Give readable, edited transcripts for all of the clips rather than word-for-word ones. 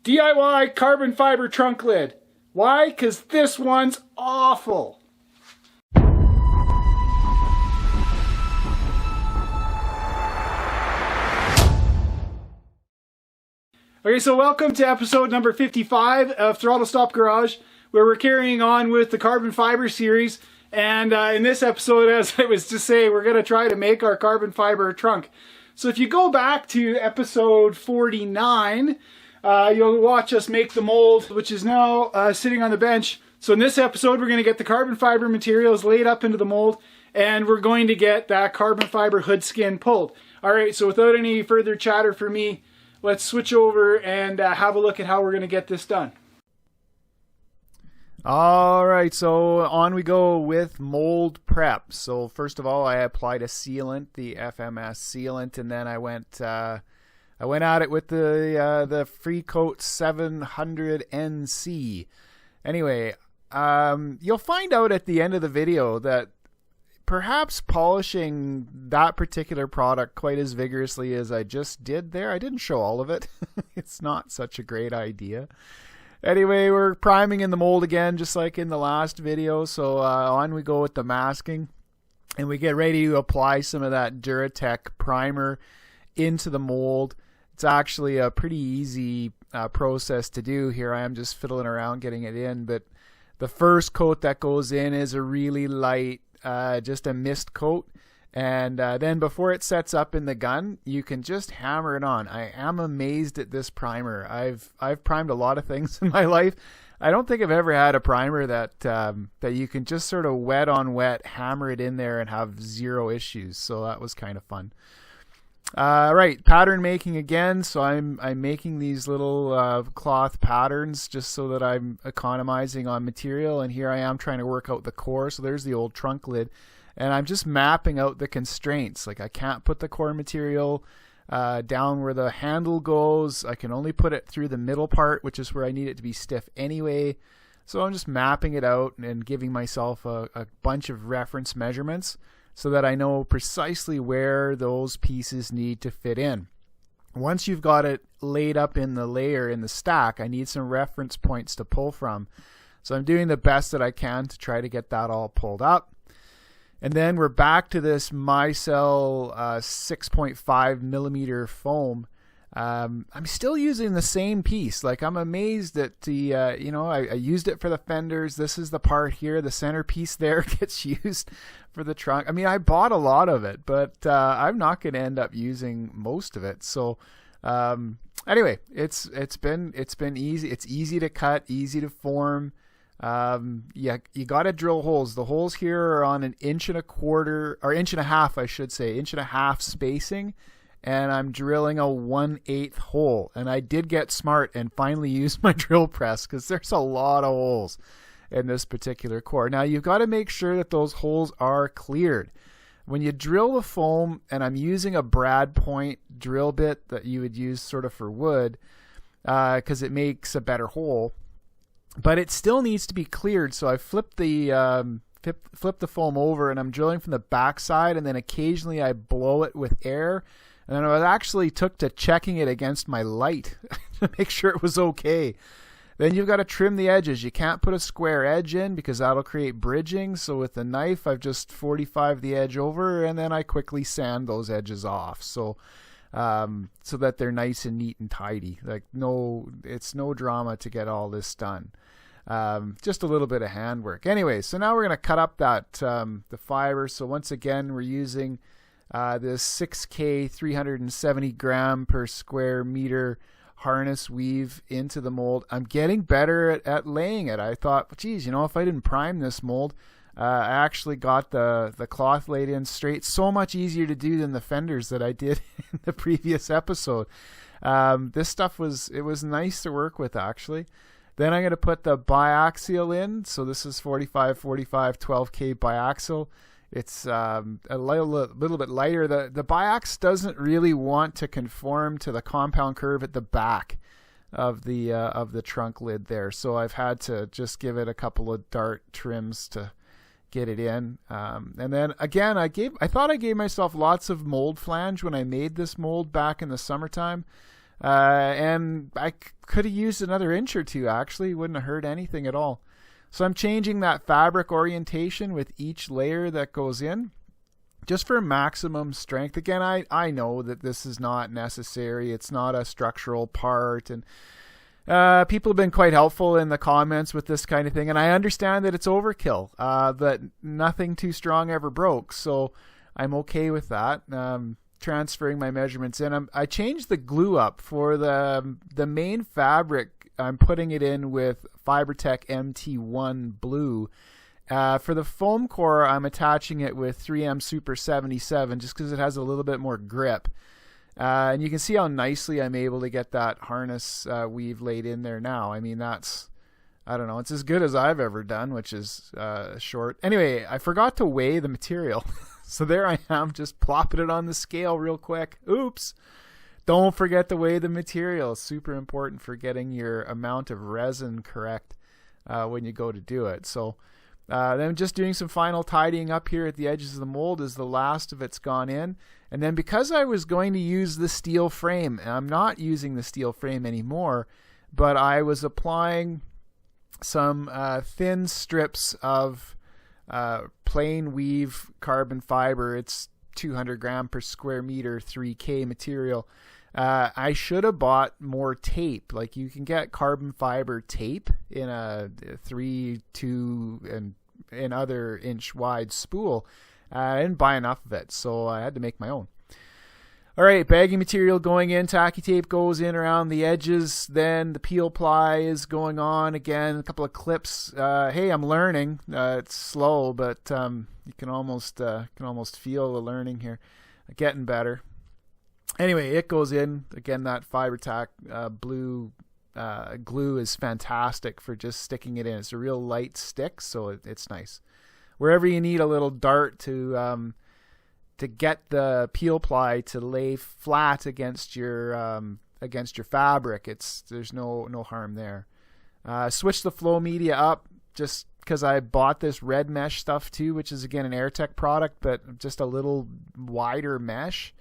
DIY carbon fiber trunk lid. Why? Because this one's awful. Okay, so welcome to episode number 55 of Throttle Stop Garage, where we're carrying on with the carbon fiber series. And in this episode, as I was just saying, we're going to try to make our carbon fiber trunk. So if you go back to episode 49, you'll watch us make the mold, which is now sitting on the bench. So in this episode, we're going to get the carbon fiber materials laid up into the mold, and we're going to get that carbon fiber hood skin pulled. All right, so without any further chatter for me, let's switch over and have a look at how we're going to get this done. All right, so on we go with mold prep. So first of all, I applied a sealant, the FMS sealant, and then I went at it with the Freekote 700 NC. Anyway, you'll find out at the end of the video that perhaps polishing that particular product quite as vigorously as I just did there, I didn't show all of it. It's not such a great idea. Anyway, we're priming in the mold again, just like in the last video. So on we go with the masking, and we get ready to apply some of that Duratec primer into the mold. It's actually a pretty easy process to do. Here I am just fiddling around getting it in, but the first coat that goes in is a really light, just a mist coat. And then before it sets up in the gun, you can just hammer it on. I am amazed at this primer. I've primed a lot of things in my life. I don't think I've ever had a primer that you can just sort of wet on wet, hammer it in there and have zero issues. So that was kind of fun. Right, pattern making again. So I'm making these little cloth patterns just so that I'm economizing on material. And here I am trying to work out the core. So there's the old trunk lid. And I'm just mapping out the constraints. Like I can't put the core material down where the handle goes. I can only put it through the middle part, which is where I need it to be stiff anyway. So I'm just mapping it out and giving myself a bunch of reference measurements so that I know precisely where those pieces need to fit in. Once you've got it laid up in the layer in the stack, I need some reference points to pull from. So I'm doing the best that I can to try to get that all pulled up. And then we're back to this Mycell 6.5 millimeter foam. I'm still using the same piece. Like I'm amazed that I used it for the fenders. This is the part here. The centerpiece there gets used for the trunk. I mean, I bought a lot of it, but I'm not going to end up using most of it. So anyway, it's been easy. It's easy to cut, easy to form. You got to drill holes. The holes here are on an 1.25 or 1.5 I should say, 1.5 spacing, and I'm drilling a 1/8 hole. And I did get smart and finally use my drill press because there's a lot of holes in this particular core. Now you've got to make sure that those holes are cleared. When you drill the foam, and I'm using a brad point drill bit that you would use sort of for wood because it makes a better hole. But it still needs to be cleared, so I flipped the foam over, and I'm drilling from the back side, and then occasionally I blow it with air. And then I actually took to checking it against my light to make sure it was okay. Then you've got to trim the edges. You can't put a square edge in because that'll create bridging. So with the knife, I've just 45 the edge over, and then I quickly sand those edges off. So that they're nice and neat and tidy. Like it's no drama to get all this done. Just a little bit of handwork. Anyway, so now we're going to cut up that the fiber. So once again, we're using this 6K 370 gram per square meter harness weave into the mold. I'm getting better at laying it. I thought, geez, if I didn't prime this mold, I actually got the cloth laid in straight. So much easier to do than the fenders that I did in the previous episode. This stuff was nice to work with actually. Then I'm going to put the biaxial in. So this is 45, 12K biaxial. It's a little bit lighter. The biax doesn't really want to conform to the compound curve at the back of the trunk lid there. So I've had to just give it a couple of dart trims to get it in. And then again, I thought I gave myself lots of mold flange when I made this mold back in the summertime. And I could have used another inch or two, actually. Wouldn't have hurt anything at all. So I'm changing that fabric orientation with each layer that goes in, just for maximum strength. Again, I know that this is not necessary. It's not a structural part. And people have been quite helpful in the comments with this kind of thing. And I understand that it's overkill, but nothing too strong ever broke. So I'm okay with that. Transferring my measurements in. I changed the glue up for the main fabric. I'm putting it in with Fibertech MT1 blue. For the foam core, I'm attaching it with 3M Super 77 just because it has a little bit more grip. And you can see how nicely I'm able to get that harness weave laid in there now. I mean, that's, I don't know, it's as good as I've ever done, which is short. Anyway, I forgot to weigh the material. So there I am, just plopping it on the scale real quick. Oops. Don't forget to weigh the material. It's super important for getting your amount of resin correct when you go to do it. So then just doing some final tidying up here at the edges of the mold as the last of it's gone in. And then because I was going to use the steel frame, and I'm not using the steel frame anymore, but I was applying some thin strips of plain weave carbon fiber. It's 200 gram per square meter 3K material. I should have bought more tape. Like, you can get carbon fiber tape in a 3, 2, and other inch wide spool. I didn't buy enough of it, so I had to make my own. All right, bagging material going in. Tacky tape goes in around the edges. Then the peel ply is going on again. A couple of clips. Hey, I'm learning. It's slow, but you can almost feel the learning here. Getting better. Anyway, it goes in. Again, that Fibertech blue glue is fantastic for just sticking it in. It's a real light stick, so it's nice. Wherever you need a little dart to get the peel ply to lay flat against your fabric, there's no harm there. Switch the flow media up just because I bought this red mesh stuff too, which is again an Airtech product, but just a little wider mesh.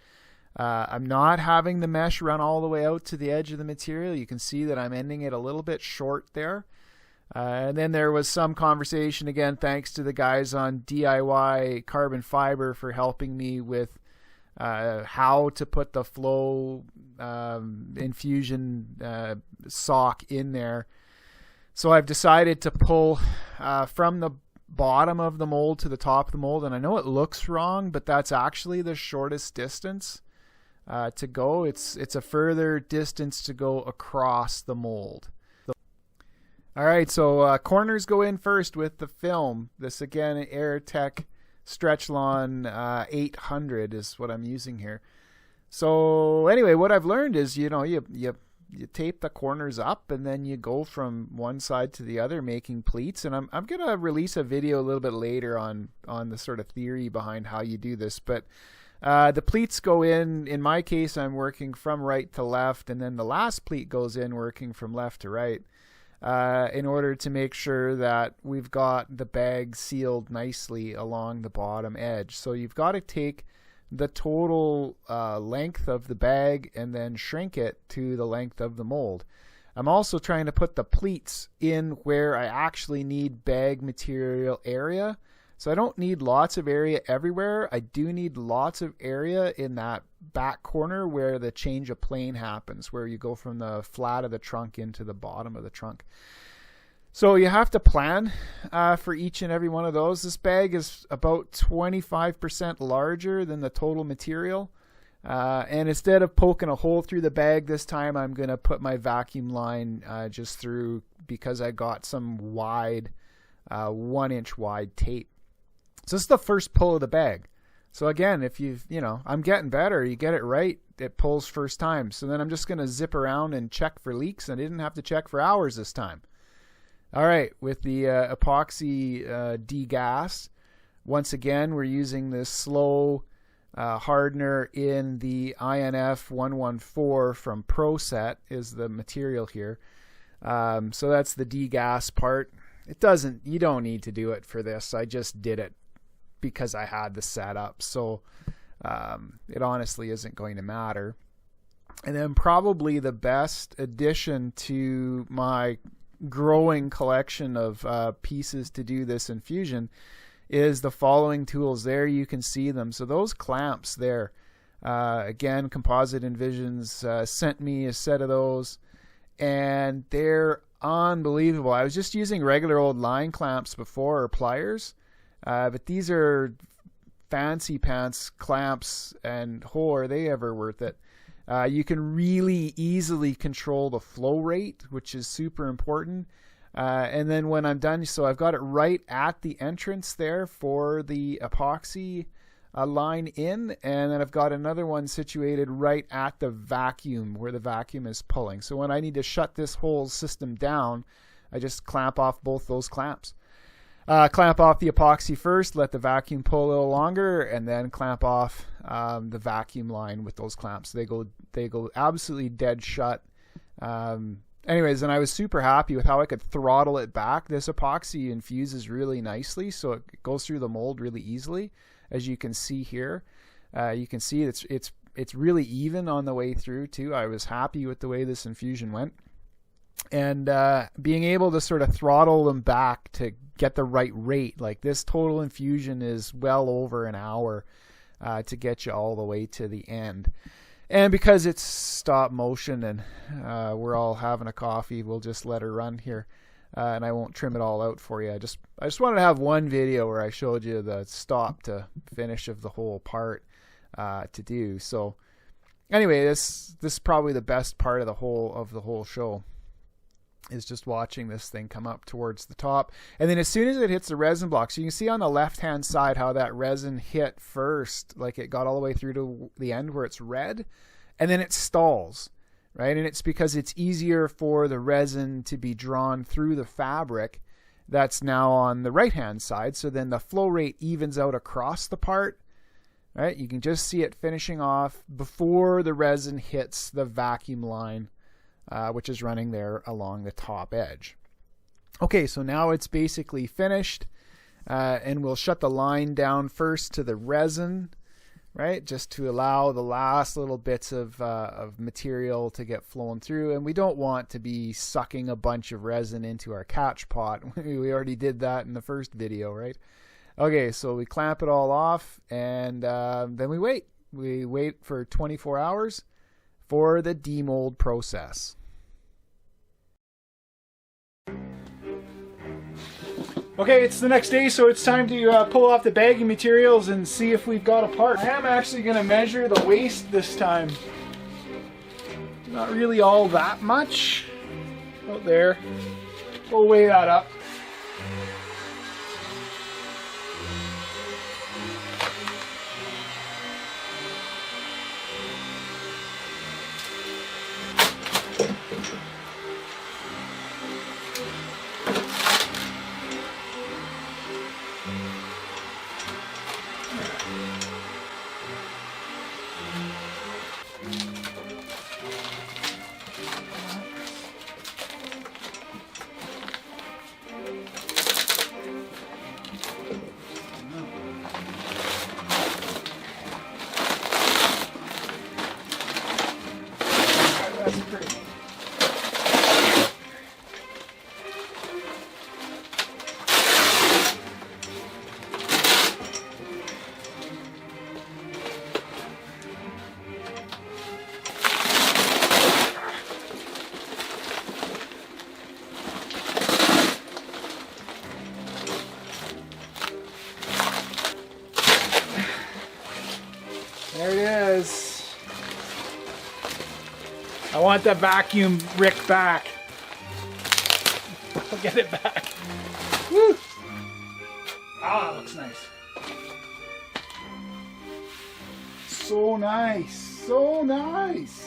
I'm not having the mesh run all the way out to the edge of the material. You can see that I'm ending it a little bit short there. And then there was some conversation, again, thanks to the guys on DIY Carbon Fiber for helping me with how to put the Flow Infusion sock in there. So I've decided to pull from the bottom of the mold to the top of the mold. And I know it looks wrong, but that's actually the shortest distance to go. It's a further distance to go across the mold. All right, so corners go in first with the film. This again, Airtech Stretchlon 800 is what I'm using here. So anyway, what I've learned is, you tape the corners up and then you go from one side to the other making pleats. And I'm gonna release a video a little bit later on the sort of theory behind how you do this. But the pleats go in. In my case, I'm working from right to left, and then the last pleat goes in working from left to right. In order to make sure that we've got the bag sealed nicely along the bottom edge. So you've got to take the total length of the bag and then shrink it to the length of the mold. I'm also trying to put the pleats in where I actually need bag material area. So I don't need lots of area everywhere. I do need lots of area in that back corner where the change of plane happens, where you go from the flat of the trunk into the bottom of the trunk. So you have to plan for each and every one of those. This bag is about 25% larger than the total material. And instead of poking a hole through the bag this time, I'm going to put my vacuum line just through, because I got some wide, 1-inch wide tape. So this is the first pull of the bag. So again, if I'm getting better, you get it right, it pulls first time. So then I'm just going to zip around and check for leaks. And I didn't have to check for hours this time. All right, with the epoxy degas, once again, we're using this slow hardener in the INF 114 from ProSet is the material here. So that's the degas part. You don't need to do it for this. I just did it because I had the setup, so it honestly isn't going to matter. And then probably the best addition to my growing collection of pieces to do this infusion is the following tools. There you can see them. So those clamps there, again, Composite Envisions sent me a set of those, and they're unbelievable. I was just using regular old line clamps before, or pliers, but these are fancy pants clamps, and are they ever worth it. You can really easily control the flow rate, which is super important. And then when I'm done, so I've got it right at the entrance there for the epoxy line in, and then I've got another one situated right at the vacuum where the vacuum is pulling. So when I need to shut this whole system down, I just clamp off both those clamps. Clamp off the epoxy first, let the vacuum pull a little longer, and then clamp off the vacuum line with those clamps. They go absolutely dead shut. Anyways, and I was super happy with how I could throttle it back. This epoxy infuses really nicely, so it goes through the mold really easily, as you can see here. You can see it's really even on the way through too. I was happy with the way this infusion went, and being able to sort of throttle them back to get the right rate. Like this total infusion is well over an hour to get you all the way to the end. And because it's stop motion and we're all having a coffee, we'll just let her run here, and I won't trim it all out for you. I just wanted to have one video where I showed you the stop to finish of the whole part to do. So anyway, this is probably the best part of the whole show, is just watching this thing come up towards the top. And then as soon as it hits the resin block, so you can see on the left hand side how that resin hit first, like it got all the way through to the end where it's red, and then it stalls, right? And it's because it's easier for the resin to be drawn through the fabric that's now on the right hand side. So then the flow rate evens out across the part, right? You can just see it finishing off before the resin hits the vacuum line, which is running there along the top edge. Okay, so now it's basically finished, and we'll shut the line down first to the resin, right, just to allow the last little bits of material to get flown through. And we don't want to be sucking a bunch of resin into our catch pot. We already did that in the first video, right? Okay, so we clamp it all off, and then we wait. We wait for 24 hours for the demold process. Okay, it's the next day, so it's time to pull off the bagging materials and see if we've got a part. I am actually going to measure the waste this time. Not really all that much out there. We'll weigh that up. There it is. I want that vacuum Rick back. I'll get it back. Woo! Ah, that looks nice. So nice. So nice.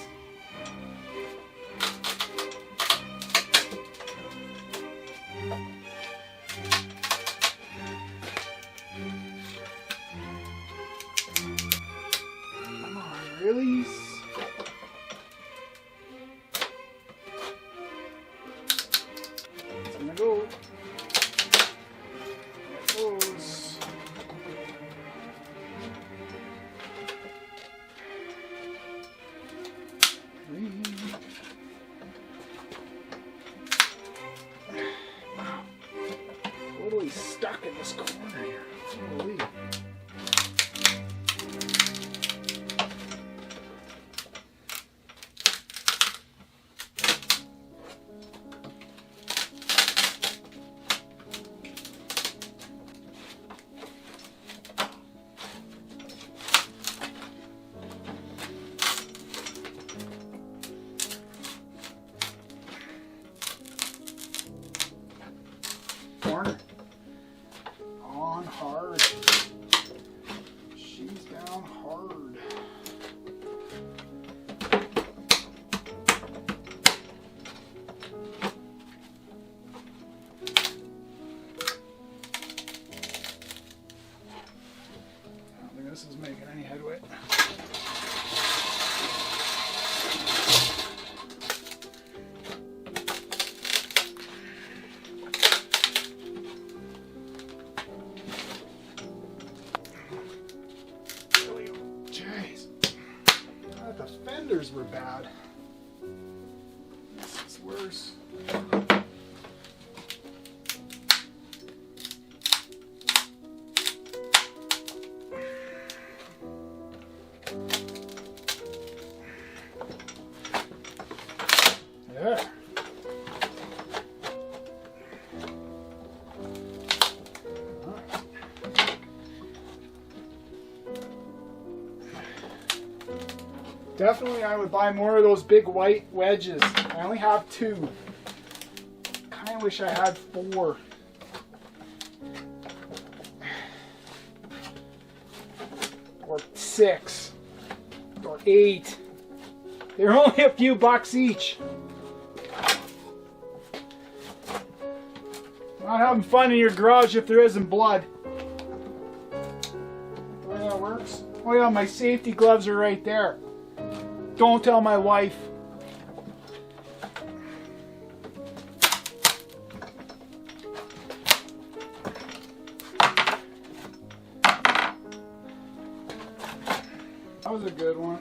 Release. It's gonna go. There it goes. Wow. Totally stuck in this corner here. Holy. Corner. On hard. She's down hard. I don't think this is making any headway. Fenders were bad. This is worse. There. Definitely I would buy more of those big white wedges. I only have 2. Kind of wish I had 4. Or 6. Or 8. They're only a few bucks each. Not having fun in your garage if there isn't blood. The way that works. Oh yeah, my safety gloves are right there. Don't tell my wife. That was a good one.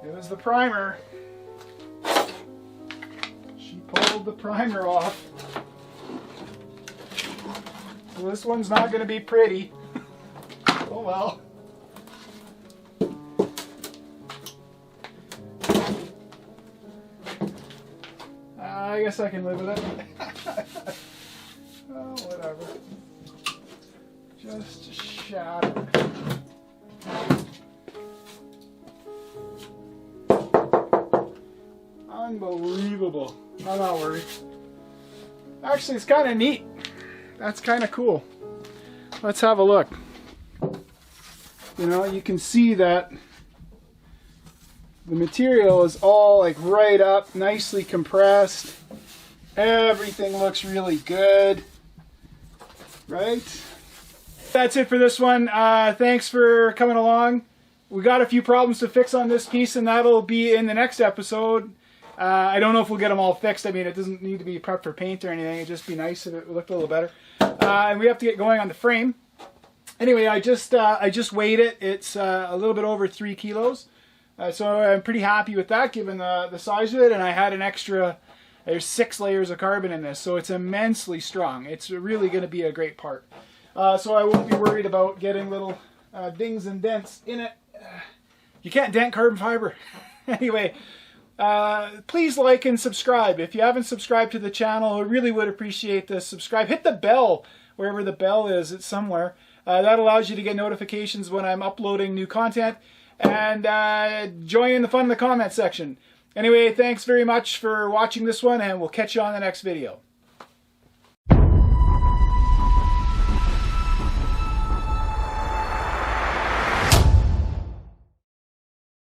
It was the primer. She pulled the primer off. So this one's not going to be pretty. Oh well. I guess I can live with it. Oh, whatever. Just shatter. Unbelievable. I'm not worried. Actually, it's kind of neat. That's kind of cool. Let's have a look. You know, you can see that the material is all like right up, nicely compressed. Everything looks really good. Right? That's it for this one. Thanks for coming along. We got a few problems to fix on this piece, and that'll be in the next episode. I don't know if we'll get them all fixed. I mean, it doesn't need to be prepped for paint or anything. It'd just be nice if it looked a little better. And we have to get going on the frame. Anyway, I just weighed it. It's a little bit over 3 kilos. So I'm pretty happy with that, given the size of it. And I had an extra, there's 6 layers of carbon in this, so it's immensely strong. It's really going to be a great part. So I won't be worried about getting little dings and dents in it. You can't dent carbon fiber. Anyway, please like and subscribe. If you haven't subscribed to the channel, I really would appreciate the subscribe. Hit the bell, wherever the bell is, it's somewhere. That allows you to get notifications when I'm uploading new content. And join in the fun in the comment section. Anyway, thanks very much for watching this one, and we'll catch you on the next video.